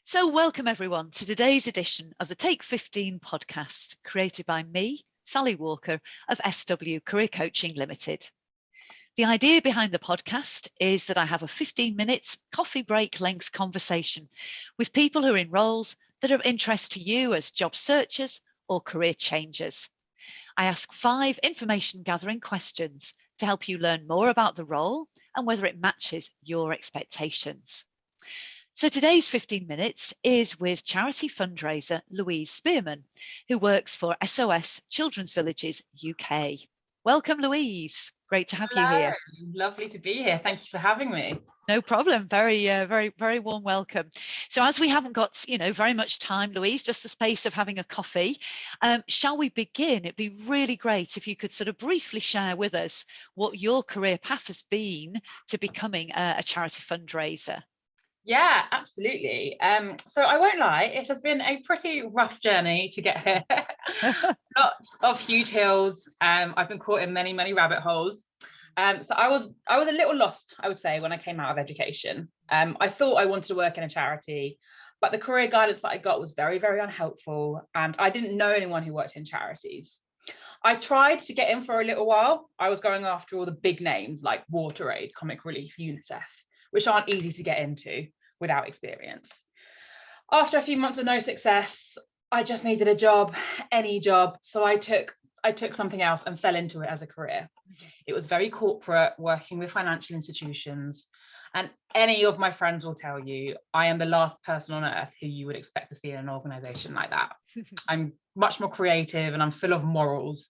So welcome everyone to today's edition of the Take 15 podcast, created by me, Sally Walker of SW Career Coaching Limited. The idea behind the podcast is that I have a 15-minute coffee break length conversation with people who are in roles that are of interest to you as job searchers or career changers. I ask 5 information gathering questions to help you learn more about the role and whether it matches your expectations. So today's 15 minutes is with Charity Fundraiser Louise Spearman, who works for SOS Children's Villages UK. Welcome, Louise. Great to have you here. Lovely to be here. Thank you for having me. No problem. Very warm welcome. So as we haven't got, very much time, Louise, just the space of having a coffee, shall we begin? It'd be really great if you could sort of briefly share with us what your career path has been to becoming a charity fundraiser. Yeah, absolutely. So I won't lie, it has been a pretty rough journey to get here. Lots of huge hills. I've been caught in many rabbit holes. So I was a little lost, I would say, when I came out of education. I thought I wanted to work in a charity, but the career guidance that I got was very unhelpful, and I didn't know anyone who worked in charities. I tried to get in for a little while. I was going after all the big names like WaterAid, Comic Relief, UNICEF, which aren't easy to get into without experience. After a few months of no success, I just needed a job, any job. So I took something else and fell into it as a career. It was very corporate, working with financial institutions. And any of my friends will tell you, I am the last person on earth who you would expect to see in an organization like that. I'm much more creative and I'm full of morals.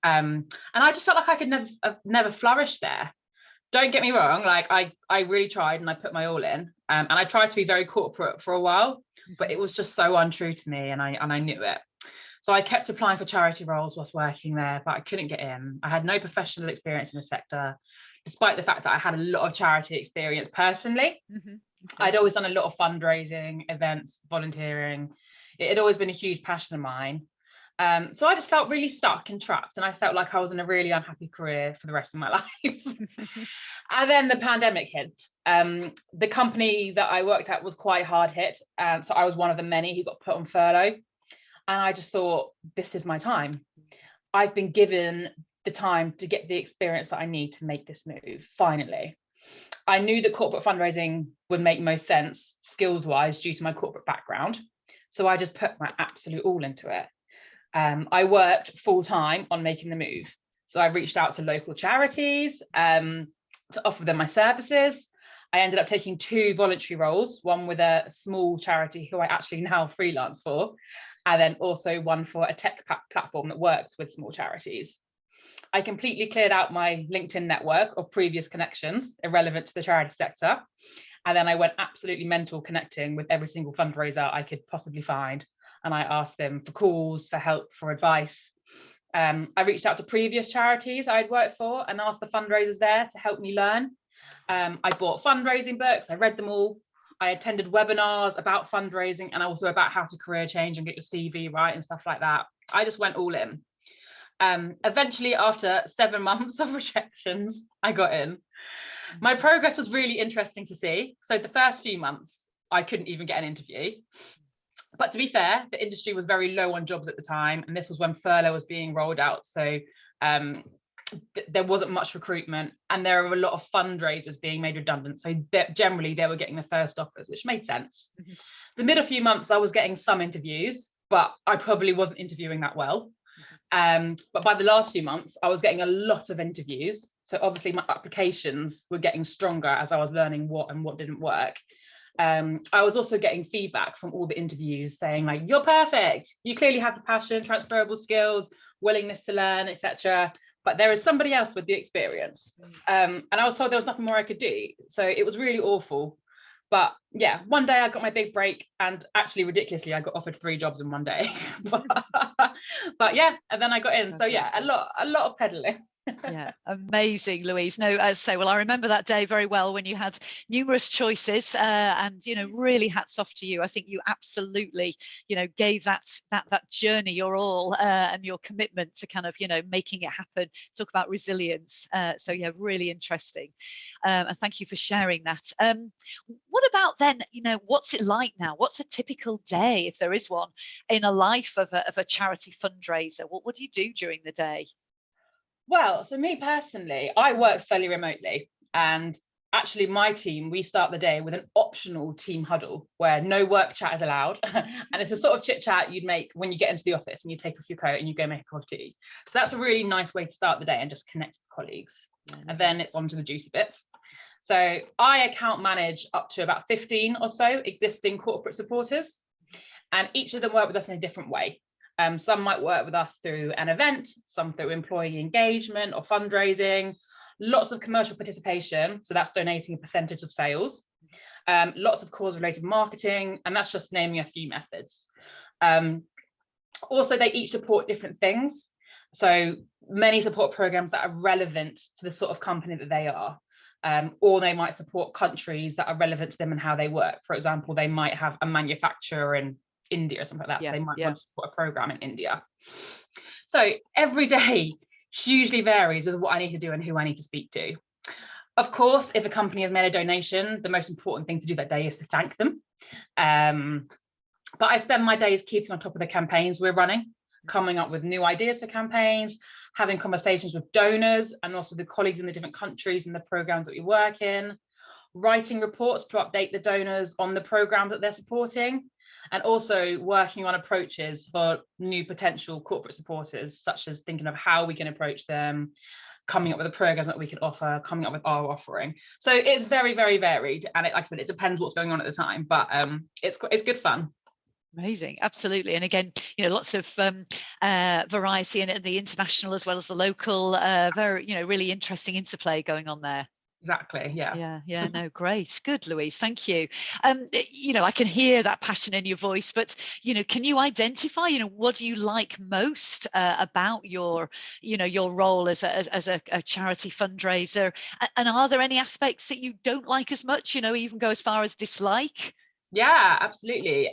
And I just felt like I could never flourish there. Don't get me wrong, like I really tried and I put my all in, and I tried to be very corporate for a while, but it was just so untrue to me, and I knew it. So I kept applying for charity roles whilst working there, but I couldn't get in. I had no professional experience in the sector, despite the fact that I had a lot of charity experience personally. I'd always done a lot of fundraising, events, volunteering. It had always been a huge passion of mine. So I just felt really stuck and trapped, and I felt like I was in a really unhappy career for the rest of my life. And then the pandemic hit. The company that I worked at was quite hard hit, so I was one of the many who got put on furlough. And I just thought, this is my time. I've been given the time to get the experience that I need to make this move, finally. I knew that corporate fundraising would make most sense skills-wise due to my corporate background. So I just put my absolute all into it. I worked full-time on making the move. So I reached out to local charities to offer them my services. I ended up taking 2 voluntary roles, one with a small charity who I actually now freelance for, and then also one for a tech platform that works with small charities. I completely cleared out my LinkedIn network of previous connections irrelevant to the charity sector. And then I went absolutely mental connecting with every single fundraiser I could possibly find. And I asked them for calls, for help, for advice. I reached out to previous charities I'd worked for and asked the fundraisers there to help me learn. I bought fundraising books, I read them all. I attended webinars about fundraising and also about how to career change and get your CV right and stuff like that. I just went all in. Eventually, after 7 months of rejections, I got in. My progress was really interesting to see. So the first few months, I couldn't even get an interview. But to be fair, the industry was very low on jobs at the time, and this was when furlough was being rolled out. So there wasn't much recruitment, and there were a lot of fundraisers being made redundant. So generally, they were getting the first offers, which made sense. The middle few months, I was getting some interviews, but I probably wasn't interviewing that well. But by the last few months, I was getting a lot of interviews. So obviously, my applications were getting stronger as I was learning what and what didn't work. I was also getting feedback from all the interviews saying like, you're perfect, you clearly have the passion, transferable skills, willingness to learn, etc. But there is somebody else with the experience. And I was told there was nothing more I could do. So it was really awful. But yeah, one day I got my big break, and actually ridiculously, I got offered 3 jobs in one day. But yeah, and then I got in. So yeah, a lot of peddling. Yeah, amazing, Louise. No, as I say, well, I remember that day very well when you had numerous choices, and really hats off to you. I think you absolutely, gave that journey your all, and your commitment to kind of, making it happen. Talk about resilience. So yeah, really interesting, and thank you for sharing that. What about then? What's it like now? What's a typical day, if there is one, in a life of a charity fundraiser? What do you do during the day? Well, so me personally, I work fairly remotely, and actually my team, we start the day with an optional team huddle where no work chat is allowed. And it's a sort of chit chat you'd make when you get into the office and you take off your coat and you go make a cup of tea. So that's a really nice way to start the day and just connect with colleagues. And then it's on to the juicy bits. So I account manage up to about 15 or so existing corporate supporters, and each of them work with us in a different way. Some might work with us through an event, some through employee engagement or fundraising, lots of commercial participation, so that's donating a percentage of sales, lots of cause-related marketing, and that's just naming a few methods. Also, they each support different things. So many support programs that are relevant to the sort of company that they are, or they might support countries that are relevant to them and how they work. For example, they might have a manufacturer in India or something like that, so they might want to support a program in India. So every day hugely varies with what I need to do and who I need to speak to. Of course, if a company has made a donation, the most important thing to do that day is to thank them. But I spend my days keeping on top of the campaigns we're running, coming up with new ideas for campaigns, having conversations with donors and also the colleagues in the different countries and the programs that we work in, writing reports to update the donors on the programs that they're supporting, and also working on approaches for new potential corporate supporters, such as thinking of how we can approach them, coming up with the programs that we can offer, coming up with our offering. So it's very, very varied, and like I said, it depends what's going on at the time, but it's good fun. Amazing, absolutely. And again, lots of variety in the international as well as the local, very, really interesting interplay going on there. Exactly. Yeah. No, great. Good, Louise. Thank you. I can hear that passion in your voice, but, can you identify, what do you like most about your role as a charity fundraiser? And are there any aspects that you don't like as much, even go as far as dislike? Yeah, absolutely.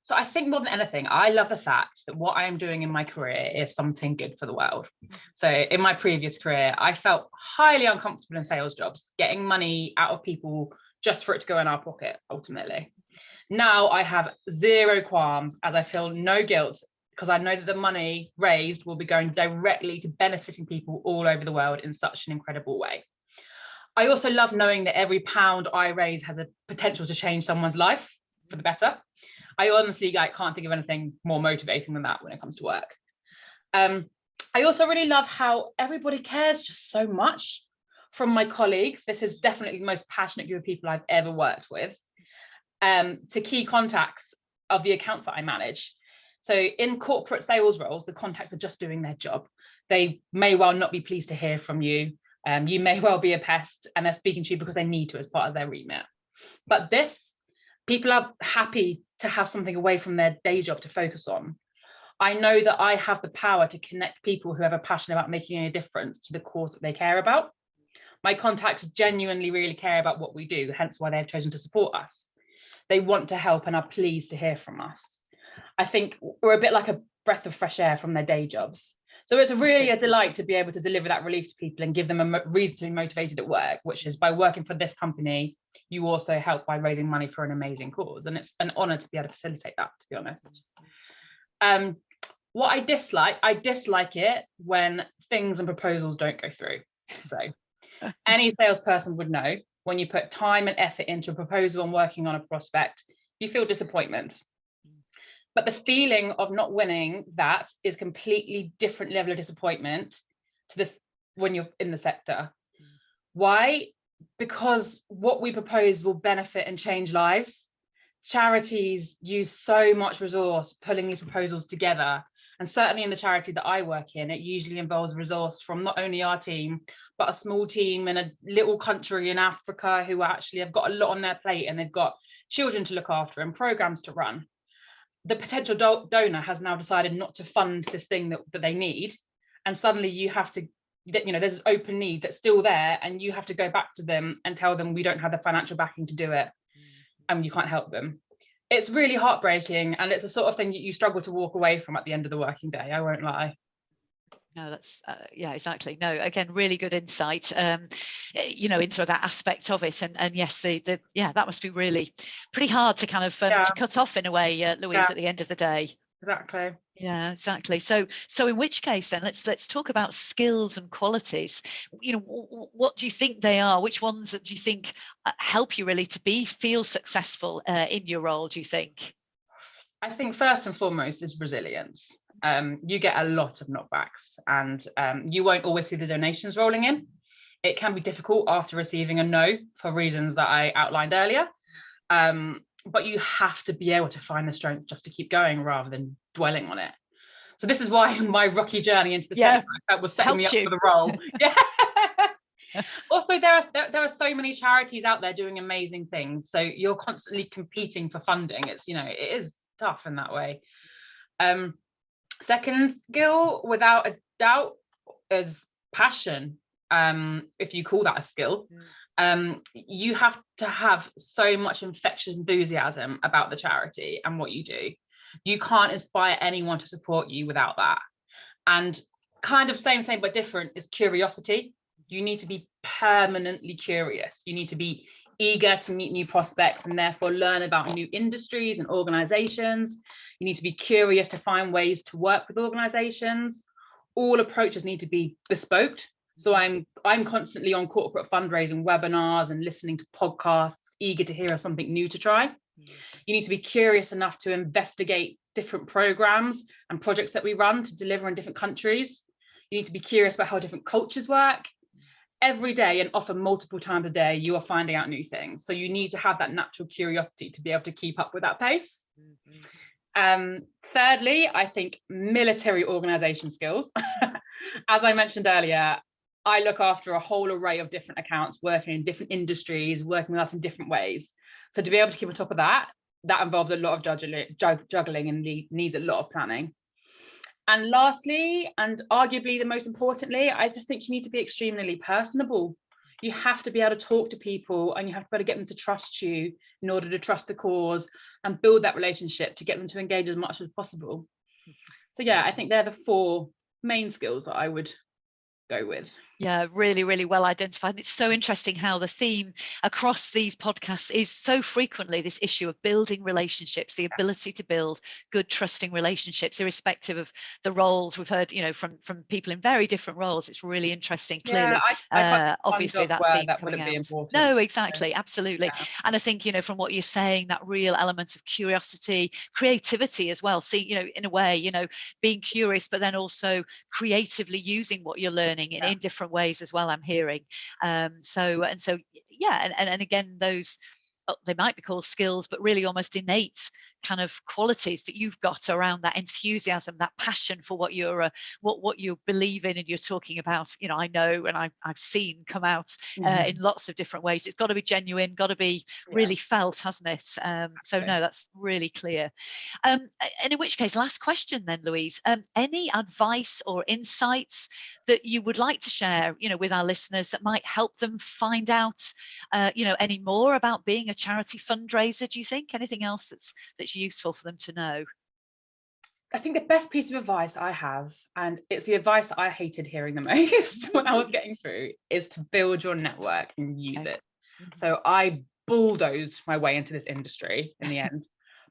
So I think more than anything, I love the fact that what I am doing in my career is something good for the world. So in my previous career, I felt highly uncomfortable in sales jobs, getting money out of people just for it to go in our pocket, ultimately. Now I have zero qualms, as I feel no guilt, because I know that the money raised will be going directly to benefiting people all over the world in such an incredible way. I also love knowing that every pound I raise has a potential to change someone's life for the better. I honestly can't think of anything more motivating than that when it comes to work. I also really love how everybody cares just so much. From my colleagues, this is definitely the most passionate group of people I've ever worked with, to key contacts of the accounts that I manage. So in corporate sales roles, the contacts are just doing their job. They may well not be pleased to hear from you. You may well be a pest, and they're speaking to you because they need to as part of their remit. But people are happy to have something away from their day job to focus on. I know that I have the power to connect people who have a passion about making a difference to the cause that they care about. My contacts genuinely really care about what we do, hence why they have chosen to support us. They want to help and are pleased to hear from us. I think we're a bit like a breath of fresh air from their day jobs. So it's really a delight to be able to deliver that relief to people and give them a reason to be motivated at work, which is by working for this company, you also help by raising money for an amazing cause. And it's an honor to be able to facilitate that, to be honest. What I dislike it when things and proposals don't go through. So any salesperson would know, when you put time and effort into a proposal and working on a prospect, you feel disappointment. But the feeling of not winning that is completely different level of disappointment to when you're in the sector. Why? Because what we propose will benefit and change lives. Charities use so much resource pulling these proposals together. And certainly in the charity that I work in, it usually involves resource from not only our team, but a small team in a little country in Africa who actually have got a lot on their plate, and they've got children to look after and programs to run. The potential donor has now decided not to fund this thing that they need. And suddenly you have to that, there's this open need that's still there, and you have to go back to them and tell them we don't have the financial backing to do it, and you can't help them. It's really heartbreaking, and it's the sort of thing that you struggle to walk away from at the end of the working day, I won't lie. No, that's yeah, exactly. No, again, really good insight, into that aspect of it. And yes, the yeah, that must be really pretty hard to kind of to cut off in a way, Louise, at the end of the day. Exactly. Yeah, exactly. So in which case then let's talk about skills and qualities. What do you think they are? Which ones do you think help you really to feel successful in your role, do you think? I think first and foremost is resilience. You get a lot of knockbacks, and you won't always see the donations rolling in. It can be difficult after receiving a no for reasons that I outlined earlier. But you have to be able to find the strength just to keep going rather than dwelling on it. So this is why my rocky journey into the sector was setting me up for the role. Yeah. Also, there are so many charities out there doing amazing things. So you're constantly competing for funding. It's, it is tough in that way. Second skill, without a doubt, is passion. If you call that a skill. You have to have so much infectious enthusiasm about the charity and what you do. You can't inspire anyone to support you without that. And kind of same but different is curiosity. You need to be permanently curious. You need to be eager to meet new prospects and therefore learn about new industries and organizations. You need to be curious to find ways to work with organizations. All approaches need to be bespoke. So I'm constantly on corporate fundraising webinars and listening to podcasts, eager to hear of something new to try. You need to be curious enough to investigate different programs and projects that we run to deliver in different countries. You need to be curious about how different cultures work. Every day, and often multiple times a day, you are finding out new things. So you need to have that natural curiosity to be able to keep up with that pace. Thirdly, I think military organization skills. As I mentioned earlier, I look after a whole array of different accounts, working in different industries, working with us in different ways. So to be able to keep on top of that involves a lot of juggling and needs a lot of planning. And lastly, and arguably the most importantly, I just think you need to be extremely personable. You have to be able to talk to people, and you have to be able to get them to trust you in order to trust the cause and build that relationship to get them to engage as much as possible. So yeah, I think they're the 4 main skills that I would go with. Yeah, really, really well identified. It's so interesting how the theme across these podcasts is so frequently this issue of building relationships, the ability to build good, trusting relationships, irrespective of the roles. We've heard, from people in very different roles. It's really interesting. Clearly, obviously that theme coming out. No, exactly, absolutely. Yeah. And I think, from what you're saying, that real element of curiosity, creativity as well. See, in a way, being curious, but then also creatively using what you're learning in different ways as well, I'm hearing. So yeah, and again, those they might be called skills, but really almost innate kind of qualities that you've got around that enthusiasm, that passion for what you're what you believe in and you're talking about. I know, and I've seen come out in lots of different ways. It's got to be genuine, got to be really felt, hasn't it? So no, that's really clear. And in which case, last question then, Louise, any advice or insights that you would like to share, with our listeners that might help them find out, any more about being a charity fundraiser? Do you think anything else that's useful for them to know? I think the best piece of advice I have, and it's the advice that I hated hearing the most when I was getting through, is to build your network and use it. So I bulldozed my way into this industry in the end,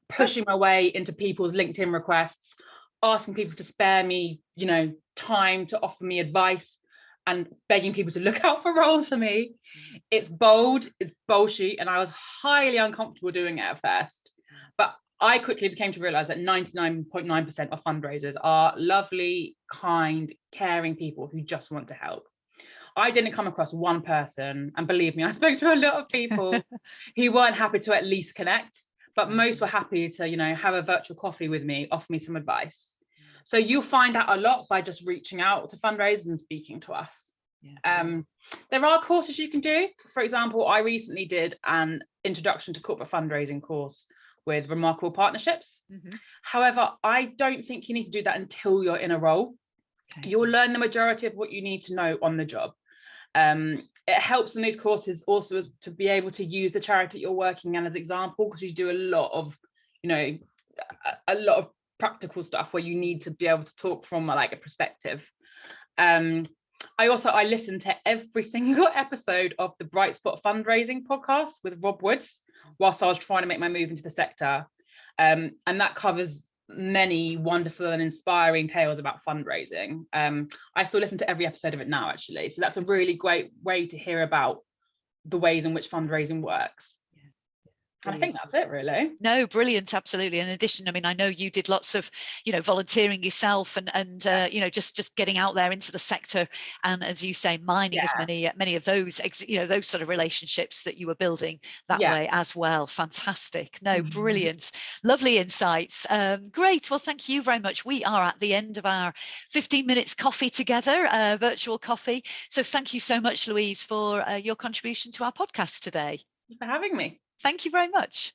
pushing my way into people's LinkedIn requests, asking people to spare me, time to offer me advice, and begging people to look out for roles for me. It's bold, it's bullshit, and I was highly uncomfortable doing it at first. But I quickly became to realize that 99.9% of fundraisers are lovely, kind, caring people who just want to help. I didn't come across one person, and believe me, I spoke to a lot of people who weren't happy to at least connect, but most were happy to, have a virtual coffee with me, offer me some advice. So you'll find out a lot by just reaching out to fundraisers and speaking to us. There are courses you can do. For example, I recently did an introduction to corporate fundraising course with Remarkable Partnerships. However, I don't think you need to do that until you're in a role. Okay. You'll learn the majority of what you need to know on the job. It helps in these courses also to be able to use the charity you're working in as example, because you do a lot of, you know, a lot of practical stuff where you need to be able to talk from like a perspective. I listened to every single episode of the Bright Spot Fundraising podcast with Rob Woods whilst I was trying to make my move into the sector. And that covers many wonderful and inspiring tales about fundraising. I still listen to every episode of it now, actually. So that's a really great way to hear about the ways in which fundraising works. And I think that's it, really. No, brilliant, absolutely. In addition, I mean, I know you did lots of, you know, volunteering yourself and you know, just getting out there into the sector, and as you say, mining as many of those, you know, those sort of relationships that you were building that way as well. Fantastic. No, brilliant, lovely insights. Great. Well, thank you very much. We are at the end of our 15 minutes coffee together, virtual coffee. So thank you so much, Louise, for your contribution to our podcast today. Thank you for having me. Thank you very much.